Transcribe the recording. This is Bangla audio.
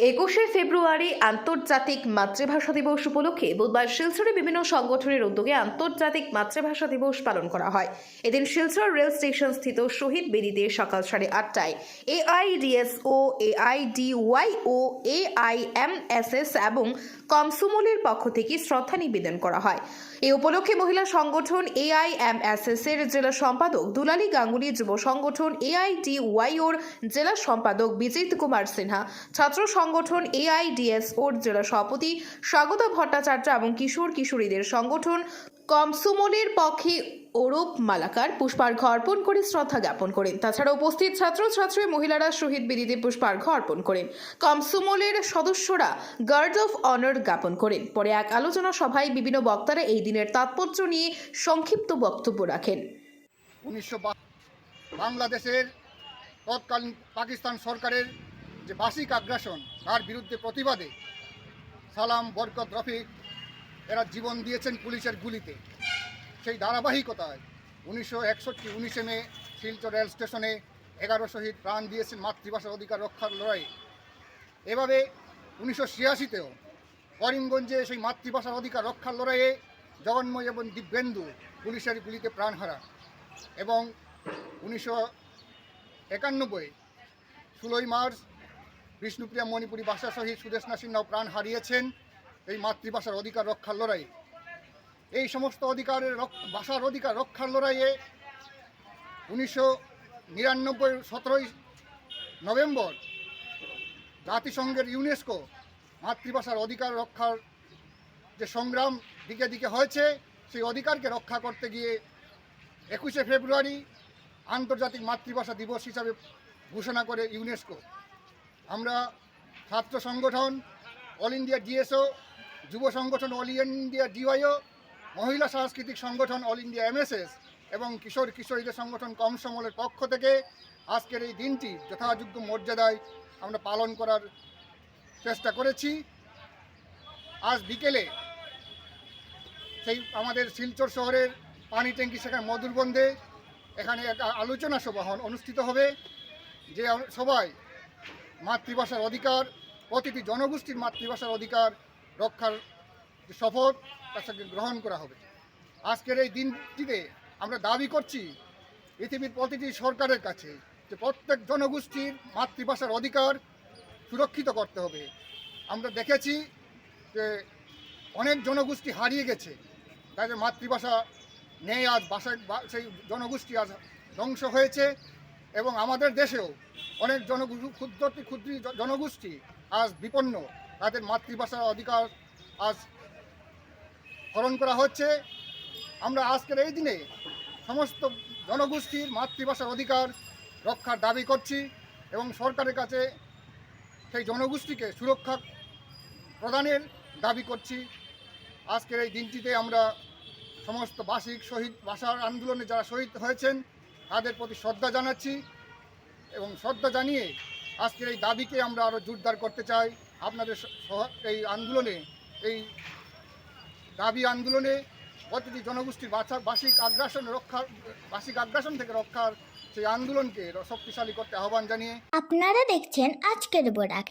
21শে ফেব্রুয়ারি আন্তর্জাতিক মাতৃভাষা দিবস উপলক্ষে বুধবার শিলচরে বিভিন্ন সংগঠনের উদ্যোগে আন্তর্জাতিক মাতৃভাষা দিবস পালন করা হয়। এদিন শিলচর রেল স্টেশন স্থিত শহীদ বেদিতে সকাল 8:30টায় এআইডিএসও, এআইডিওয়াইও, এআইএমএসএস এবং কমসুমলের পক্ষ থেকে শ্রদ্ধা নিবেদন করা হয়। এই উপলক্ষে মহিলা সংগঠন এআইএমএসএস এর জেলা সম্পাদক দুলালী গাঙ্গুলি, যুব সংগঠন এআইডিওয়াইওর জেলা সম্পাদক বিজিত কুমার সিনহা, ছাত্র সংগঠন এআইডিএসওর জেলা সভাপতি স্বাগতা ভট্টাচার্য এবং কিশোর কিশোরীদের সংগঠন কমসুমলের পক্ষে অরূপ মালাকার পুষ্পার্ঘ অর্পণ করে শ্রদ্ধা জ্ঞাপন করেন। তাছাড়া উপস্থিত ছাত্রছাত্রী মহিলারা শহীদ বেদিতে পুষ্পার্ঘ অর্পণ করেন। কমসুমলের সদস্যরা গার্ড অফ অনার জ্ঞাপন করেন। পরে এক আলোচনা সভায় বিভিন্ন বক্তারা এই দিনের তাৎপর্য নিয়ে সংক্ষিপ্ত বক্তব্য রাখেন। বাংলাদেশের তৎকালীন পাকিস্তান সরকারের যে বার্ষিক আগ্রাসন, তার বিরুদ্ধে প্রতিবাদে সালাম, বরকত, রফিক এরা জীবন দিয়েছেন পুলিশের গুলিতে। সেই ধারাবাহিকতায় 1961 মে শিলচর রেল স্টেশনে 11 শহীদ প্রাণ দিয়েছেন মাতৃভাষার অধিকার রক্ষার লড়াইয়ে। এভাবে 1986তেও করিমগঞ্জে সেই মাতৃভাষার অধিকার রক্ষার লড়াইয়ে জগন্ময় এবং দিব্যেন্দু পুলিশের গুলিতে প্রাণ হারান। এবং 1991 16ই মার্চ বিষ্ণুপ্রিয়া মণিপুরী ভাষা শহীদ সুদেশনা সিনহাও প্রাণ হারিয়েছেন এই মাতৃভাষার অধিকার রক্ষার লড়াইয়ে। এই সমস্ত ভাষার অধিকার রক্ষার লড়াইয়ে 1999 17ই নভেম্বর জাতিসংঘের ইউনেস্কো মাতৃভাষার অধিকার রক্ষার যে সংগ্রাম দিকে দিকে হয়েছে, সেই অধিকারকে রক্ষা করতে গিয়ে 21শে ফেব্রুয়ারি আন্তর্জাতিক মাতৃভাষা দিবস হিসাবে ঘোষণা করে ইউনেস্কো। আমরা ছাত্র সংগঠন অল ইন্ডিয়া ডিএসও, যুব সংগঠন অল ইন্ডিয়া ডিওয়াইও, মহিলা সাংস্কৃতিক সংগঠন অল ইন্ডিয়া এমএসএস এবং কিশোর কিশোরীদের সংগঠন কমসমলের পক্ষ থেকে আজকের এই দিনটি যথাযোগ্য মর্যাদায় আমরা পালন করার চেষ্টা করেছি। আজ বিকেলে সেই আমাদের শিলচর শহরের পানি ট্যাঙ্কি সেখানে মধুরবন্ধে এখানে এক আলোচনা সভা অনুষ্ঠিত হবে, যে সবাই মাতৃভাষার অধিকার, প্রতিটি জনগোষ্ঠীর মাতৃভাষার অধিকার রক্ষার যে শপথ তার সঙ্গে গ্রহণ করা হবে। আজকের এই দিনটিতে আমরা দাবি করছি পৃথিবীর প্রতিটি সরকারের কাছে যে প্রত্যেক জনগোষ্ঠীর মাতৃভাষার অধিকার সুরক্ষিত করতে হবে। আমরা দেখেছি যে অনেক জনগোষ্ঠী হারিয়ে গেছে, তাদের মাতৃভাষা নেই, আজ সেই জনগোষ্ঠী আজ ধ্বংস হয়েছে। এবং আমাদের দেশেও অনেক ক্ষুদ্র জনগোষ্ঠী আজ বিপন্ন, তাদের মাতৃভাষার অধিকার আজ হরণ করা হচ্ছে। আমরা আজকের এই দিনে সমস্ত জনগোষ্ঠীর মাতৃভাষার অধিকার রক্ষার দাবি করছি এবং সরকারের কাছে সেই জনগোষ্ঠীকে সুরক্ষা প্রদানের দাবি করছি। আজকের এই দিনটিতে আমরা সমস্ত শহীদ ভাষার আন্দোলনে যারা শহীদ হয়েছেন তাদের প্রতি শ্রদ্ধা জানাচ্ছি এবং শ্রদ্ধা জানিয়ে আজকের এই দাবিকে আমরা আরও জোরদার করতে চাই। আপনাদের এই আন্দোলনে, এই দাবি আন্দোলনে প্রতিটি জনগোষ্ঠীর বার্ষিক আগ্রাসন থেকে রক্ষার সেই আন্দোলনকে শক্তিশালী করতে আহ্বান জানিয়ে আপনারা দেখছেন আজকের বরাক।